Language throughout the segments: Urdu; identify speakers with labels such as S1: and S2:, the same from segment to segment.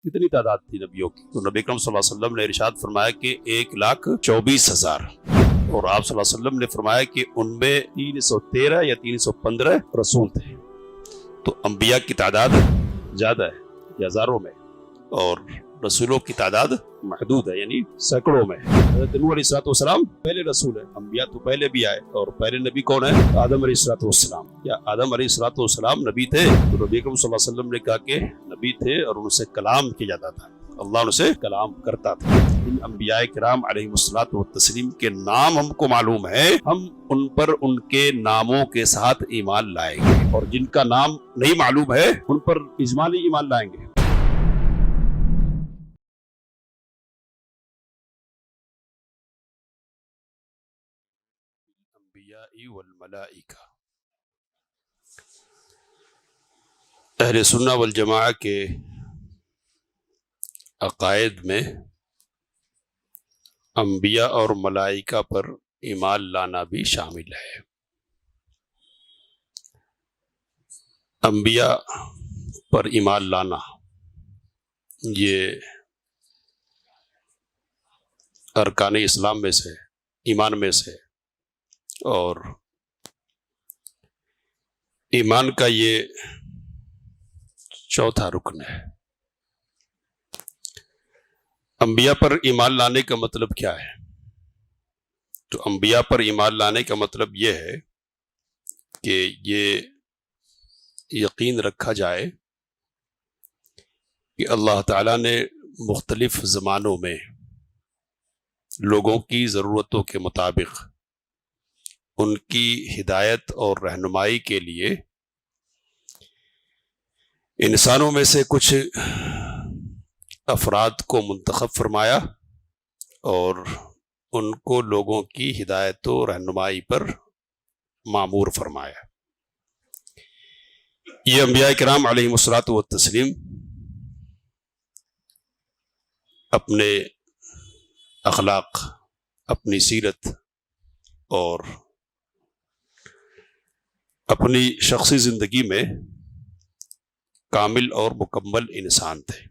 S1: کتنی تعداد تھی نبیوں کی؟ تو نبی اکرم صلی اللہ علیہ وسلم نے ارشاد فرمایا کہ 1,24,000، اور آپ صلی اللہ علیہ وسلم نے فرمایا کہ ان میں 313 یا 315 رسول تھے۔ تو انبیاء کی تعداد زیادہ ہے یا ہزاروں میں، اور رسولوں کی تعداد محدود ہے یعنی سینکڑوں میں۔ حضرت نوح علیہ السلام پہلے رسول ہیں، انبیاء تو پہلے بھی آئے، اور پہلے نبی کون ہے؟ آدم علیہ السلام۔ یا آدم علیہ السلام نبی تھے؟ تو نبی اکرم صلی اللہ علیہ وسلم نے کہا کہ نبی تھے اور ان سے کلام کیا جاتا تھا، اللہ ان سے کلام کرتا تھا۔ ان انبیاء کرام علیہ الصلوۃ والتسلیم کے نام ہم کو معلوم ہے، ہم ان پر ان کے ناموں کے ساتھ ایمان لائیں گے، اور جن کا نام نہیں معلوم ہے ان پر اجمالی ایمان لائیں گے۔ الانبیاء والملائکہ، اہل سنہ والجماعہ کے عقائد میں انبیاء اور ملائکہ پر ایمان لانا بھی شامل ہے۔ انبیاء پر ایمان لانا یہ ارکان اسلام میں سے، ایمان میں سے، اور ایمان کا یہ چوتھا رکن ہے۔ انبیاء پر ایمان لانے کا مطلب کیا ہے؟ تو انبیاء پر ایمان لانے کا مطلب یہ ہے کہ یہ یقین رکھا جائے کہ اللہ تعالیٰ نے مختلف زمانوں میں لوگوں کی ضرورتوں کے مطابق ان کی ہدایت اور رہنمائی کے لیے انسانوں میں سے کچھ افراد کو منتخب فرمایا اور ان کو لوگوں کی ہدایت و رہنمائی پر مامور فرمایا۔ یہ انبیاء کرام علیہم الصلوۃ والتسلیم اپنے اخلاق، اپنی سیرت اور اپنی شخصی زندگی میں کامل اور مکمل انسان تھے۔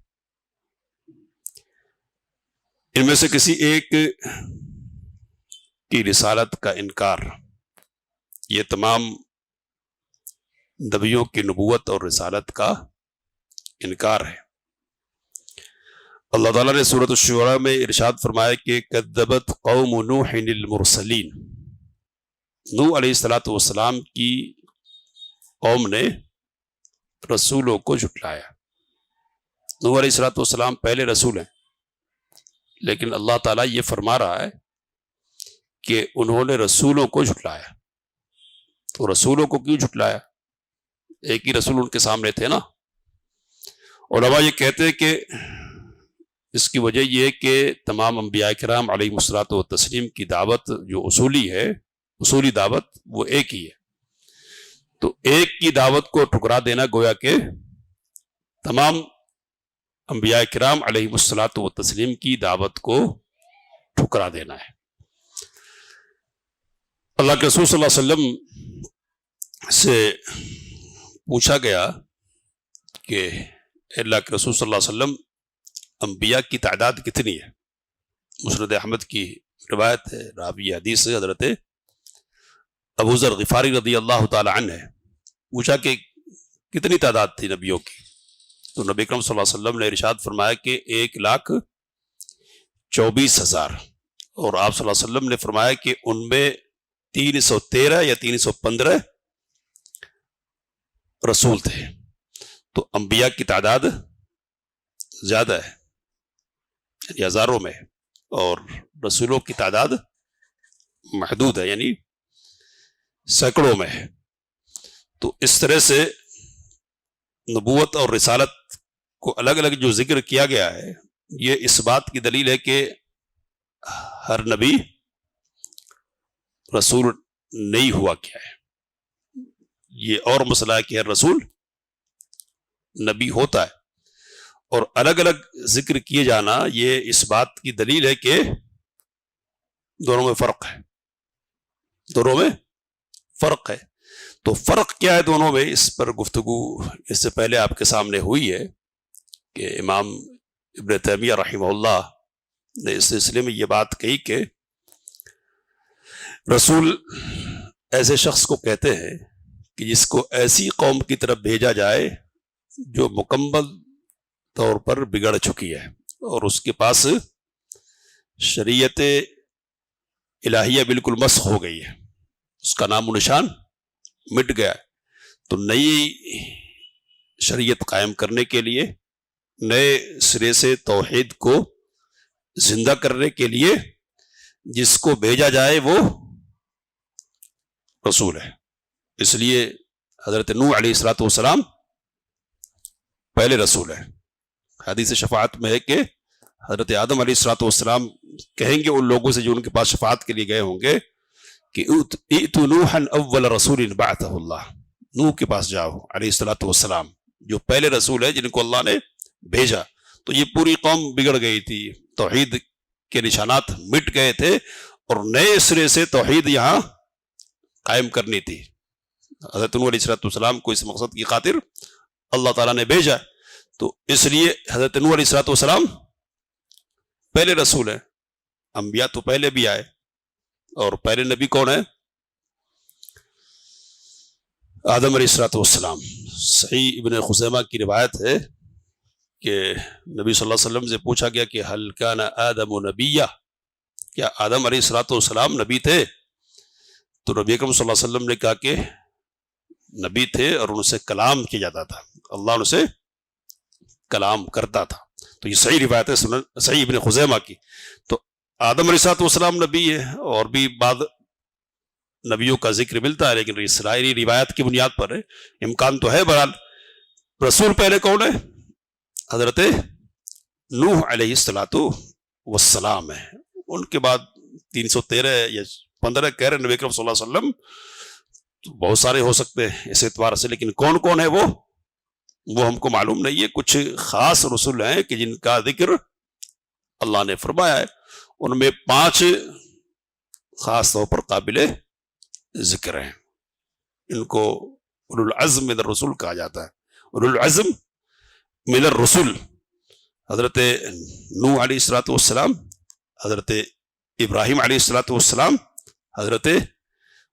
S1: ان میں سے کسی ایک کی رسالت کا انکار، یہ تمام نبیوں کی نبوت اور رسالت کا انکار ہے۔ اللہ تعالیٰ نے سورۃ الشعراء میں ارشاد فرمایا کہ کذبت قوم نوح المرسلین، نوح علیہ السلام کی قوم نے رسولوں کو جھٹلایا۔ نوح علیہ السلام پہلے رسول ہیں، لیکن اللہ تعالیٰ یہ فرما رہا ہے کہ انہوں نے رسولوں کو جھٹلایا۔ تو رسولوں کو کیوں جھٹلایا؟ ایک ہی رسول ان کے سامنے تھے نا۔ علماء یہ کہتے ہیں کہ اس کی وجہ یہ کہ تمام انبیاء کرام علیہ الصلوۃ والتسلیم کی دعوت جو اصولی ہے، اصولی دعوت، وہ ایک ہی ہے۔ تو ایک کی دعوت کو ٹھکرا دینا گویا کہ تمام انبیاء کرام علیہ الصلوۃ والتسلیم کی دعوت کو ٹھکرا دینا ہے۔ اللہ کے رسول صلی اللہ علیہ وسلم سے پوچھا گیا کہ اللہ کے رسول صلی اللہ علیہ وسلم انبیاء کی تعداد کتنی ہے؟ مسند احمد کی روایت ہے، راوی حدیث سے حضرت ابو ذر غفاری رضی اللہ تعالی عنہ ہے۔ پوچھا کہ کتنی تعداد تھی نبیوں کی؟ تو نبی اکرم صلی اللہ علیہ وسلم نے ارشاد فرمایا کہ 1,24,000، اور آپ صلی اللہ علیہ وسلم نے فرمایا کہ ان میں 313 یا 315 رسول تھے۔ تو انبیاء کی تعداد زیادہ ہے یعنی ہزاروں میں، اور رسولوں کی تعداد محدود ہے یعنی سینکڑوں میں ہے۔ تو اس طرح سے نبوت اور رسالت کو الگ الگ جو ذکر کیا گیا ہے، یہ اس بات کی دلیل ہے کہ ہر نبی رسول نہیں ہوا کیا ہے۔ یہ اور مسئلہ ہے کہ ہر رسول نبی ہوتا ہے، اور الگ الگ ذکر کیے جانا یہ اس بات کی دلیل ہے کہ دونوں میں فرق ہے، دونوں میں فرق ہے۔ تو فرق کیا ہے دونوں میں؟ اس پر گفتگو اس سے پہلے آپ کے سامنے ہوئی ہے کہ امام ابن تیمیہ رحمہ اللہ نے اس سلسلے میں یہ بات کہی کہ رسول ایسے شخص کو کہتے ہیں کہ جس کو ایسی قوم کی طرف بھیجا جائے جو مکمل طور پر بگڑ چکی ہے اور اس کے پاس شریعت الہیہ بالکل مسخ ہو گئی ہے، اس کا نام و نشان مٹ گیا ہے، تو نئی شریعت قائم کرنے کے لیے، نئے سرے سے توحید کو زندہ کرنے کے لیے جس کو بھیجا جائے وہ رسول ہے۔ اس لیے حضرت نوح علیہ الصلوۃ والسلام پہلے رسول ہے۔ حدیث شفاعت میں ہے کہ حضرت آدم علیہ الصلوۃ والسلام کہیں گے ان لوگوں سے جو ان کے پاس شفاعت کے لیے گئے ہوں گے کہ ائتوا نوحا اول رسول بعثہ اللہ، نوح کے پاس جاؤ علیہ الصلوۃ والسلام جو پہلے رسول ہے جن کو اللہ نے بھیجا۔ تو یہ پوری قوم بگڑ گئی تھی، توحید کے نشانات مٹ گئے تھے اور نئے سرے سے توحید یہاں قائم کرنی تھی۔ حضرت نوح علیہ السلام کو اس مقصد کی خاطر اللہ تعالیٰ نے بھیجا، تو اس لیے حضرت نوح علیہ السلام پہلے رسول ہیں۔ انبیاء تو پہلے بھی آئے، اور پہلے نبی کون ہے؟ آدم علیہ السلام۔ صحیح ابن خزیمہ کی روایت ہے کہ نبی صلی اللہ علیہ وسلم سے پوچھا گیا کہ هل كان آدم نبیہ، کیا آدم علیہ السلام نبی تھے؟ تو نبی اکرم صلی اللہ علیہ وسلم نے کہا کہ نبی تھے اور ان سے کلام کیا جاتا تھا، اللہ ان سے کلام کرتا تھا۔ تو یہ صحیح روایت ہے صحیح ابن خزیمہ کی۔ تو آدم علیہ السلام نبی ہے، اور بھی بعض نبیوں کا ذکر ملتا ہے لیکن اسرائیلی روایت کی بنیاد پر ہے، امکان تو ہے۔ بہرحال رسول پہلے کون ہے؟ حضرت نوح علیہ السلام ہے۔ ان کے بعد 313 یا 15 کہہ رہے نبی اکرم صلی اللہ علیہ وسلم، تو بہت سارے ہو سکتے ہیں اس اعتبار سے، لیکن کون کون ہے وہ ہم کو معلوم نہیں ہے۔ کچھ خاص رسول ہیں کہ جن کا ذکر اللہ نے فرمایا ہے، ان میں 5 خاص طور پر قابل ذکر ہیں۔ ان کو اولو العزم من الرسول کہا جاتا ہے۔ اولو العزم من الرسول حضرت نوح علیہ السلام، حضرت ابراہیم علیہ السلام، حضرت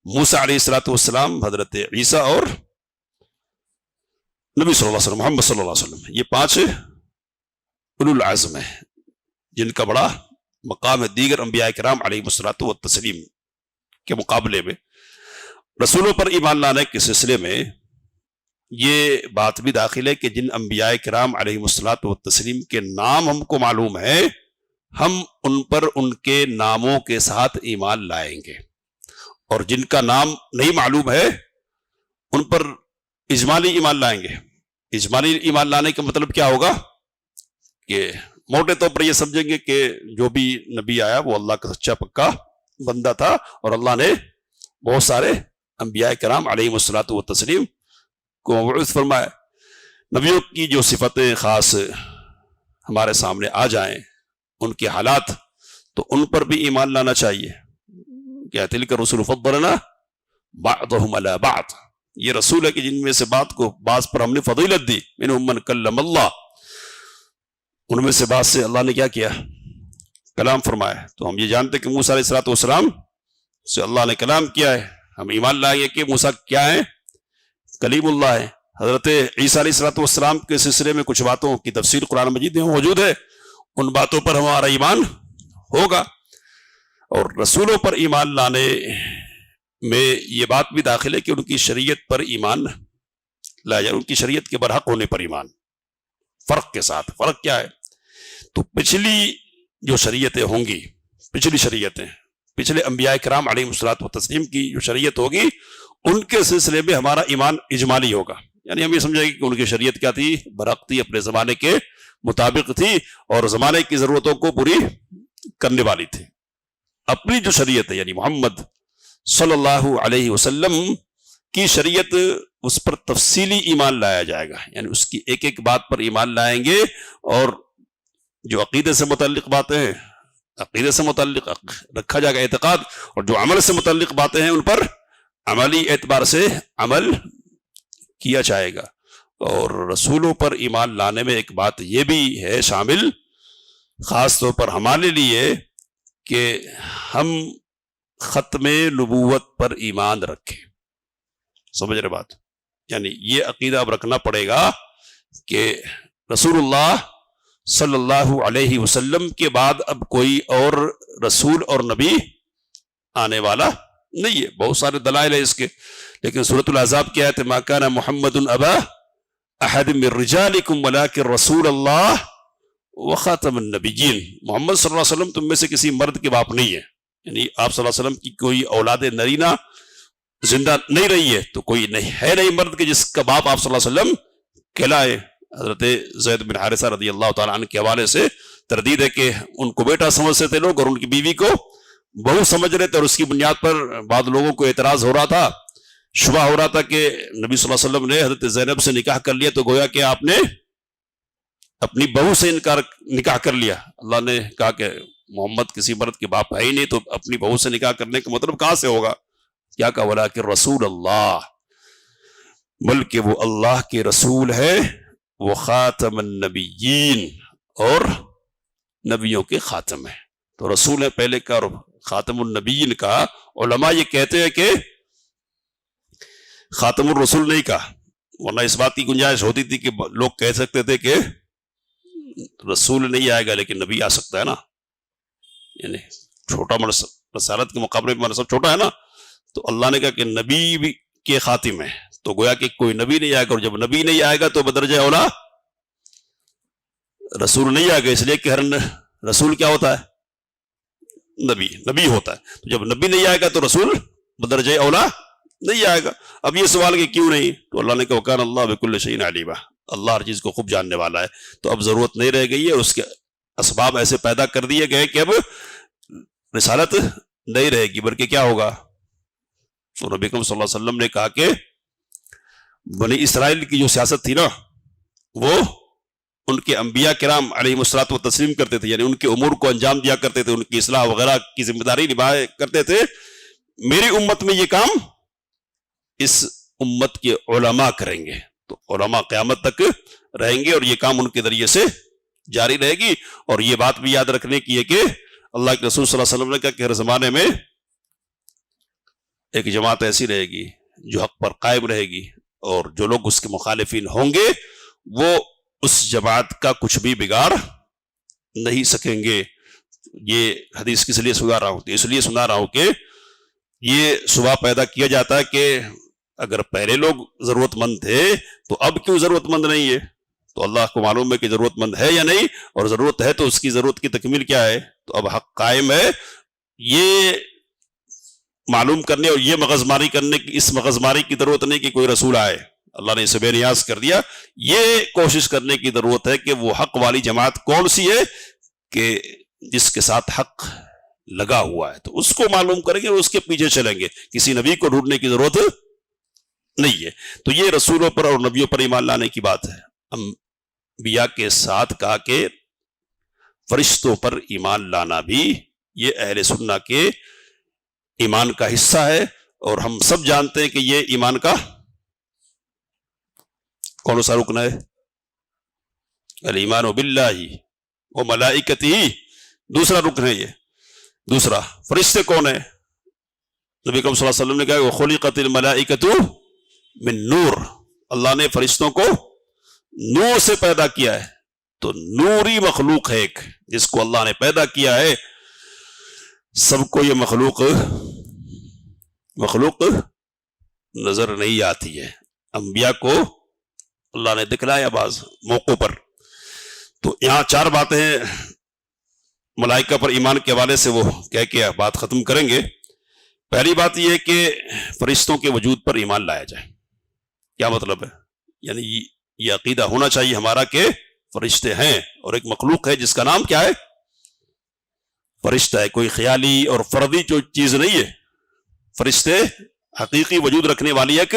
S1: موسیٰ علیہ السلام، حضرت عیسیٰ اور نبی صلی اللہ علیہ وسلم محمد صلی اللہ علیہ وسلم۔ یہ 5 اولو العزم ہیں جن کا بڑا مقام ہے دیگر انبیاء کرام علیہ الصلوۃ والتسلیم کے مقابلے میں۔ رسولوں پر ایمان لانے کے سلسلے میں یہ بات بھی داخل ہے کہ جن انبیاء کرام علیہ الصلوۃ والتسلیم کے نام ہم کو معلوم ہے، ہم ان پر ان کے ناموں کے ساتھ ایمان لائیں گے، اور جن کا نام نہیں معلوم ہے ان پر اجمالی ایمان لائیں گے۔ اجمالی ایمان لانے کا مطلب کیا ہوگا کہ موٹے طور پر یہ سمجھیں گے کہ جو بھی نبی آیا وہ اللہ کا سچا پکا بندہ تھا، اور اللہ نے بہت سارے انبیاء کرام علیہ الصلوۃ والتسلیم کو مبعوث فرمایا۔ نبیوں کی جو صفتیں خاص ہمارے سامنے آ جائیں، ان کے حالات، تو ان پر بھی ایمان لانا چاہیے۔ کیا تلک الرسل فضلنا بعضهم علی بعض، یہ رسول ہے کہ جن میں سے بعض پر ہم نے فضیلت دی۔ منہم من کلم اللہ، ان میں سے بعض سے اللہ نے کیا کیا؟ کلام فرمایا۔ تو ہم یہ جانتے کہ موسیٰ علیہ السلام سے اللہ نے کلام کیا ہے، ہم ایمان لائیں گے کہ موسیٰ کیا ہے؟ کلیم اللہ ہے۔ حضرت عیسیٰ علیہ السلام کے سلسلے میں کچھ باتوں کی تفسیر قرآن مجید میں موجود ہے، ان باتوں پر ہمارا ایمان ہوگا۔ اور رسولوں پر ایمان لانے میں یہ بات بھی داخل ہے کہ ان کی شریعت پر ایمان لایا جائے، ان کی شریعت کے برحق ہونے پر ایمان، فرق کے ساتھ۔ فرق کیا ہے؟ تو پچھلی جو شریعتیں ہوں گی، پچھلی شریعتیں، پچھلے انبیاء کرام علیہ الصلوۃ والتسلیم کی جو شریعت ہوگی، ان کے سلسلے میں ہمارا ایمان اجمالی ہوگا۔ یعنی ہم یہ سمجھیں گے کہ ان کی شریعت کیا تھی؟ برحق تھی، اپنے زمانے کے مطابق تھی، اور زمانے کی ضرورتوں کو پوری کرنے والی تھی۔ اپنی جو شریعت ہے یعنی محمد صلی اللہ علیہ وسلم کی شریعت، اس پر تفصیلی ایمان لایا جائے گا، یعنی اس کی ایک ایک بات پر ایمان لائیں گے، اور جو عقیدے سے متعلق باتیں ہیں عقیدے سے متعلق رکھا جائے گا اعتقاد، اور جو عمل سے متعلق باتیں ہیں ان پر عملی اعتبار سے عمل کیا جائے گا۔ اور رسولوں پر ایمان لانے میں ایک بات یہ بھی ہے شامل خاص طور پر ہمارے لیے کہ ہم ختم نبوت پر ایمان رکھیں. سمجھ رہے بات؟ یعنی یہ عقیدہ اب رکھنا پڑے گا کہ رسول اللہ صلی اللہ علیہ وسلم کے بعد اب کوئی اور رسول اور نبی آنے والا نہیں ہے. بہت سارے دلائل ہیں اس کے، لیکن سورۃ الاحزاب کی آیت ما کان محمد ابا احد من رجالکم ولکن رسول اللہ وخاتم النبیین. محمد صلی اللہ علیہ وسلم تم میں سے کسی مرد کے باپ نہیں ہے، یعنی آپ صلی اللہ علیہ وسلم کی کوئی اولاد نرینہ زندہ نہیں رہی ہے، تو کوئی نہیں مرد کے جس کا باپ آپ صلی اللہ علیہ وسلم کہلائے. حضرت زید بن حارثہ رضی اللہ تعالیٰ عنہ کے حوالے سے تردید ہے کہ ان کو بیٹا سمجھتے تھے لوگ اور ان کی بیوی کو بہو سمجھ رہے تھے، اور اس کی بنیاد پر بعض لوگوں کو اعتراض ہو رہا تھا، شبہ ہو رہا تھا کہ نبی صلی اللہ علیہ وسلم نے حضرت زینب سے نکاح کر لیا تو گویا کہ آپ نے اپنی بہو سے نکاح کر لیا. اللہ نے کہا کہ محمد کسی مرد کے باپ ہے ہی نہیں، تو اپنی بہو سے نکاح کرنے کا مطلب کہاں سے ہوگا؟ کیا کہا؟ ولیکن رسول اللہ، بلکہ وہ اللہ کے رسول ہے، وہ خاتم النبیین، اور نبیوں کے خاتم ہے. تو رسول ہے پہلے کا اور خاتم النبیین کا. علماء یہ کہتے ہیں کہ خاتم الرسول نہیں کہا، ورنہ اس بات کی گنجائش ہوتی تھی کہ لوگ کہہ سکتے تھے کہ رسول نہیں آئے گا لیکن نبی آ سکتا ہے نا، یعنی چھوٹا رسالت کے مقابلے میں منصب چھوٹا ہے نا. تو اللہ نے کہا کہ نبی کے خاتم ہے، تو گویا کہ کوئی نبی نہیں آئے گا، اور جب نبی نہیں آئے گا تو بدرجہ اولا رسول نہیں آئے گا، اس لیے کہ ہر رسول کیا ہوتا ہے؟ نبی ہوتا ہے. تو جب نبی نہیں آئے گا تو رسول بدرجہ اولا نہیں آئے گا. اب یہ سوال کہ کیوں نہیں؟ تو اللہ نے کہا وکان اللہ بکل شیء علیما، اللہ ہر چیز کو خوب جاننے والا ہے. تو اب ضرورت نہیں رہ گئی ہے، اس کے اسباب ایسے پیدا کر دیے گئے کہ اب رسالت نہیں رہے گی، بلکہ کیا ہوگا؟ تو نبی کریم صلی اللہ علیہ وسلم نے کہا کہ بنی اسرائیل کی جو سیاست تھی نا، وہ ان کے انبیاء کرام علیہ الصلوۃ والتسلیم کرتے تھے، یعنی ان کے امور کو انجام دیا کرتے تھے، ان کی اصلاح وغیرہ کی ذمہ داری نبھایا کرتے تھے. میری امت میں یہ کام اس امت کے علماء کریں گے، تو علماء قیامت تک رہیں گے اور یہ کام ان کے ذریعے سے جاری رہے گی. اور یہ بات بھی یاد رکھنے کی ہے کہ اللہ کے رسول صلی اللہ علیہ وسلم نے کہا کہ ہر زمانے میں ایک جماعت ایسی رہے گی جو حق پر قائم رہے گی، اور جو لوگ اس کے مخالفین ہوں گے وہ اس جماعت کا کچھ بھی بگاڑ نہیں سکیں گے. یہ حدیث کس لیے سنا رہا ہوں؟ تو اس لیے سنا رہا ہوں کہ یہ صبح پیدا کیا جاتا ہے کہ اگر پہلے لوگ ضرورت مند تھے تو اب کیوں ضرورت مند نہیں ہے؟ تو اللہ کو معلوم ہے کہ ضرورت مند ہے یا نہیں، اور ضرورت ہے تو اس کی ضرورت کی تکمیل کیا ہے. تو اب حق قائم ہے، یہ معلوم کرنے اور یہ مغز ماری کرنے کی، اس مغز ماری کی ضرورت نہیں کہ کوئی رسول آئے، اللہ نے اسے بے نیاز کر دیا. یہ کوشش کرنے کی ضرورت ہے کہ وہ حق والی جماعت کون سی ہے کہ جس کے ساتھ حق لگا ہوا ہے، تو اس کو معلوم کریں گے اور اس کے پیچھے چلیں گے. کسی نبی کو ڈھونڈنے کی ضرورت نہیں ہے. تو یہ رسولوں پر اور نبیوں پر ایمان لانے کی بات ہے. انبیاء کے ساتھ کہا کہ فرشتوں پر ایمان لانا بھی یہ اہل سنہ کے ایمان کا حصہ ہے، اور ہم سب جانتے ہیں کہ یہ ایمان کا کون سا رکن ہے؟ الایمان باللہ و ملائکتہ، دوسرا رکن ہے یہ. دوسرا، فرشتے کون ہیں؟ نبی کریم صلی اللہ علیہ وسلم نے کہا کہ خلقت الملائکۃ من نور، اللہ نے فرشتوں کو نور سے پیدا کیا ہے. تو نوری مخلوق ہے ایک جس کو اللہ نے پیدا کیا ہے. سب کو یہ مخلوق نظر نہیں آتی ہے، انبیاء کو اللہ نے دکھلایا بعض موقعوں پر. تو یہاں چار باتیں ملائکہ پر ایمان کے حوالے سے وہ کہہ کے بات ختم کریں گے. پہلی بات یہ ہے کہ فرشتوں کے وجود پر ایمان لایا جائے. کیا مطلب ہے؟ یعنی یہ عقیدہ ہونا چاہیے ہمارا کہ فرشتے ہیں، اور ایک مخلوق ہے جس کا نام کیا ہے؟ فرشتہ ہے. کوئی خیالی اور فردی جو چیز نہیں ہے، فرشتے حقیقی وجود رکھنے والی ایک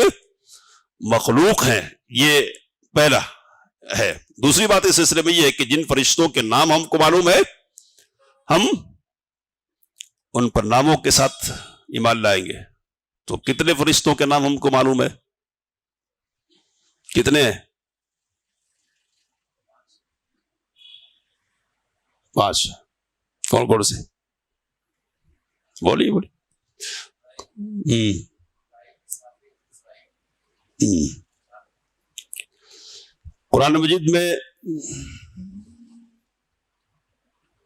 S1: مخلوق ہیں. یہ پہلا ہے. دوسری بات اس سلسلے میں یہ ہے کہ جن فرشتوں کے نام ہم کو معلوم ہے، ہم ان پر ناموں کے ساتھ ایمان لائیں گے. تو کتنے فرشتوں کے نام ہم کو معلوم ہے؟ کتنے ہیں؟ 5 کون کون سے؟ بولیے بولیے۔ قرآن مجید میں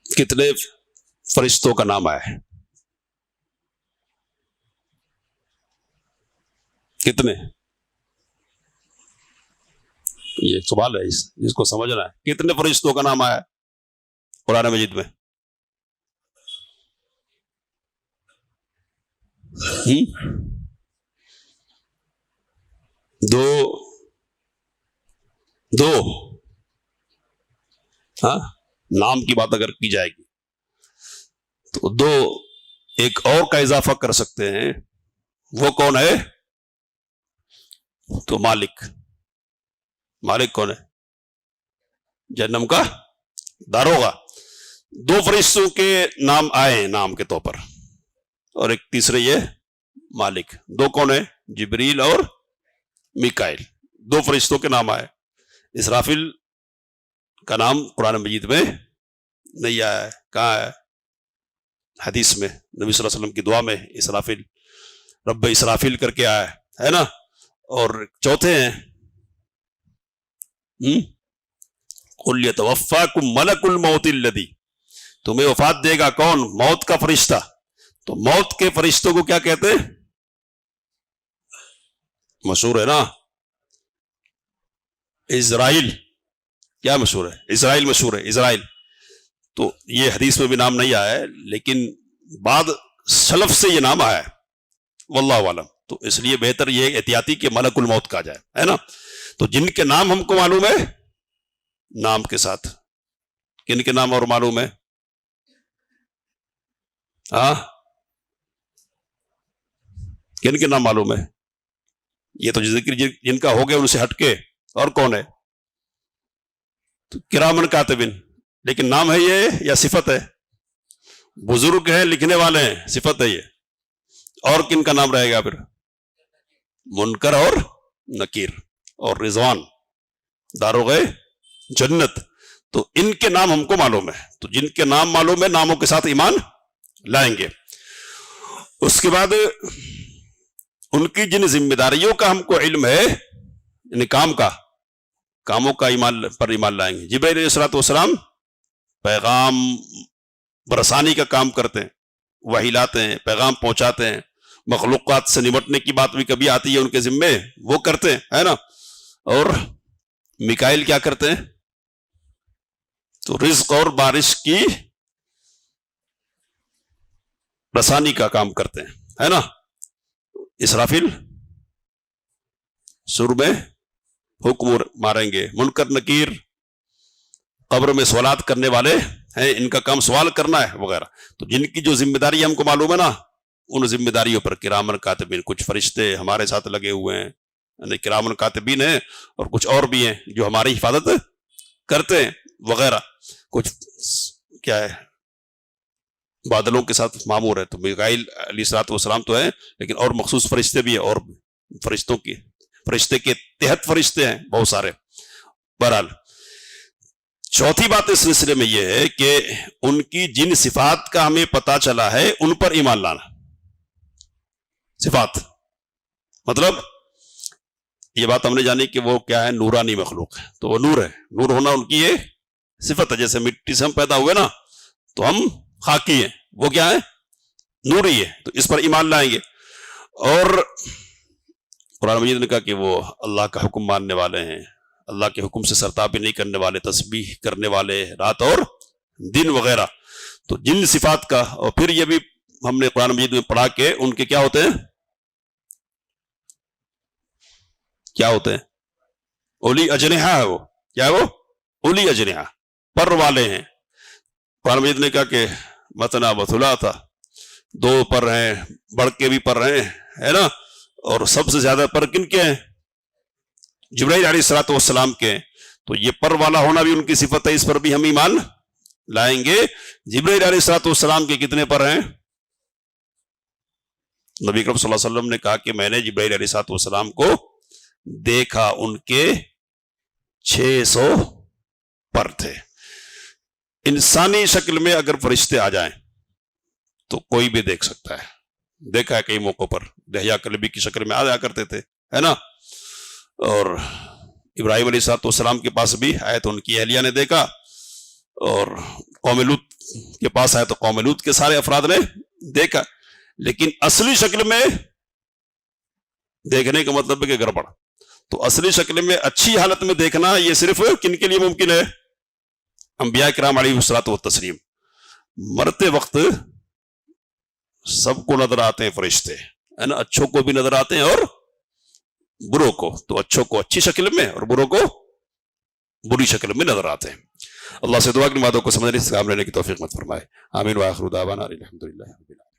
S1: کتنے فرشتوں کا نام آیا ہے؟ کتنے؟ یہ سوال ہے، اس کو سمجھنا ہے۔ کتنے فرشتوں کا نام آیا ہے قرآن مجید میں؟ دو ہاں، نام کی بات اگر کی جائے گی تو 2، ایک اور کا اضافہ کر سکتے ہیں، وہ کون ہے؟ تو مالک کون ہے؟ جہنم کا داروغہ۔ 2 فرشتوں کے نام آئے ہیں نام کے طور پر، اور ایک تیسرے یہ مالک۔ 2 کون ہے؟ جبریل اور میکائیل۔ 2 فرشتوں کے نام آئے۔ اسرافیل کا نام قرآن مجید میں نہیں آیا ہے۔ کہاں ہے؟ حدیث میں نبی صلی اللہ علیہ وسلم کی دعا میں اسرافیل، رب اسرافیل کر کے آیا ہے نا۔ اور چوتھے ہیں قل یتوفاکم ملک الموت الذی، تمہیں وفات دے گا کون؟ موت کا فرشتہ۔ تو موت کے فرشتوں کو کیا کہتے ہیں؟ مشہور ہے نا، اسرائیل۔ کیا مشہور ہے؟ اسرائیل مشہور ہے، اسرائیل۔ تو یہ حدیث میں بھی نام نہیں آیا ہے، لیکن بعد سلف سے یہ نام آیا ہے، واللہ عالم۔ تو اس لیے بہتر یہ احتیاطی کہ ملک الموت کہا جائے، ہے نا۔ تو جن کے نام ہم کو معلوم ہے نام کے ساتھ، کن کے نام اور معلوم ہے؟ ہاں، کن کے نام معلوم ہے؟ یہ تو ذکر جن کا ہو گیا ان سے ہٹ کے اور کون ہے؟ تو کرامن کاتبین، لیکن نام ہے یہ یا صفت ہے؟ بزرگ ہیں، لکھنے والے ہیں، صفت ہے یہ۔ اور کن کا نام رہے گا پھر؟ منکر اور نکیر اور رضوان، داروغے جنت۔ تو ان کے نام ہم کو معلوم ہے، تو جن کے نام معلوم ہے ناموں کے ساتھ ایمان لائیں گے۔ اس کے بعد ان کی جن ذمہ داریوں کا ہم کو علم ہے، یعنی کاموں کا ایمان پر ایمان لائیں گے۔ جبرائیل علیہ الصلوۃ والسلام پیغام برسانی کا کام کرتے ہیں، وحی لاتے ہیں، پیغام پہنچاتے ہیں، مخلوقات سے نمٹنے کی بات بھی کبھی آتی ہے ان کے ذمے، وہ کرتے ہیں، ہے نا۔ اور میکائیل کیا کرتے ہیں؟ تو رزق اور بارش کی رسانی کا کام کرتے ہیں، ہے نا۔ اسرافیل سر میں حکم ماریں گے، منکر نکیر قبر میں سوالات کرنے والے ہیں، ان کا کام سوال کرنا ہے وغیرہ۔ تو جن کی جو ذمہ داری ہم کو معلوم ہے نا، ان ذمہ داریوں پر کرامن کاتبین، کچھ فرشتے ہمارے ساتھ لگے ہوئے ہیں، یعنی کرامن کاتبین ہیں، اور کچھ اور بھی ہیں جو ہماری حفاظت کرتے ہیں وغیرہ۔ کچھ کیا ہے، بادلوں کے ساتھ معمور ہے، تو میکائیل علیہ الصلوۃ والسلام تو ہے، لیکن اور مخصوص فرشتے بھی ہیں، اور فرشتے کے تحت فرشتے ہیں بہت سارے۔ بہرحال چوتھی بات اس سلسلے میں یہ ہے کہ ان کی جن صفات کا ہمیں پتا چلا ہے ان پر ایمان لانا۔ صفات مطلب یہ بات ہم نے جانی کہ وہ کیا ہے، نورانی مخلوق ہے، تو وہ نور ہے، نور ہونا ان کی یہ صفت ہے۔ جیسے مٹی سے ہم پیدا ہوئے نا، تو ہم خاکی ہیں، وہ کیا ہے، نوری ہے، تو اس پر ایمان لائیں گے۔ اور قرآن مجید نے کہا کہ وہ اللہ کا حکم ماننے والے ہیں، اللہ کے حکم سے سرتابی نہیں کرنے والے، تسبیح کرنے والے رات اور دن وغیرہ۔ تو جن صفات کا، اور پھر یہ بھی ہم نے قرآن مجید میں پڑھا کہ ان کے کیا ہوتے ہیں، کیا ہوتے ہیں، اولی اجنحہ ہے، وہ کیا ہے، وہ اولی اجنحہ، پر والے ہیں۔ قرآن مجید نے کہا کہ مثنا وثلاثا، 2 پر ہیں، بڑھ کے بھی پر ہیں، ہے نا۔ اور سب سے زیادہ پر کن کے ہیں؟ جبرائیل علیہ الصلوۃ والسلام کے۔ تو یہ پر والا ہونا بھی ان کی صفت ہے، اس پر بھی ہم ایمان لائیں گے۔ جبرائیل علیہ الصلوۃ والسلام کے کتنے پر ہیں؟ نبی اکرم صلی اللہ علیہ وسلم نے کہا کہ میں نے جبرائیل علیہ الصلوۃ والسلام کو دیکھا، ان کے 600 پر تھے۔ انسانی شکل میں اگر فرشتے آ جائیں تو کوئی بھی دیکھ سکتا ہے. دیکھا ہے کئی موقعوں پر دہیا کلبی کی شکل میں آ جایا کرتے تھے، ہے نا. اور ابراہیم علیہ السلام کے پاس بھی آئے تو ان کی اہلیہ نے دیکھا، اور قوم لوط کے پاس آئے تو قوم لوط کے سارے افراد نے دیکھا. لیکن اصلی شکل میں دیکھنے کا مطلب ہے کہ گڑبڑ. تو اصلی شکل میں اچھی حالت میں دیکھنا یہ صرف کن کے لیے ممکن ہے؟ انبیاء کرام علیہ الصلوۃ والتسلیم. مرتے وقت سب کو نظر آتے ہیں فرشتے، ہے نا. اچھوں کو بھی نظر آتے ہیں اور بروں کو. تو اچھوں کو اچھی شکل میں اور بروں کو بری شکل میں نظر آتے ہیں. اللہ سے دعا کہ باتوں کو سمجھنے سے کام لینے کی توفیق مت فرمائے. آمین. وآخر دعوانا الحمدللہ رب العالمین.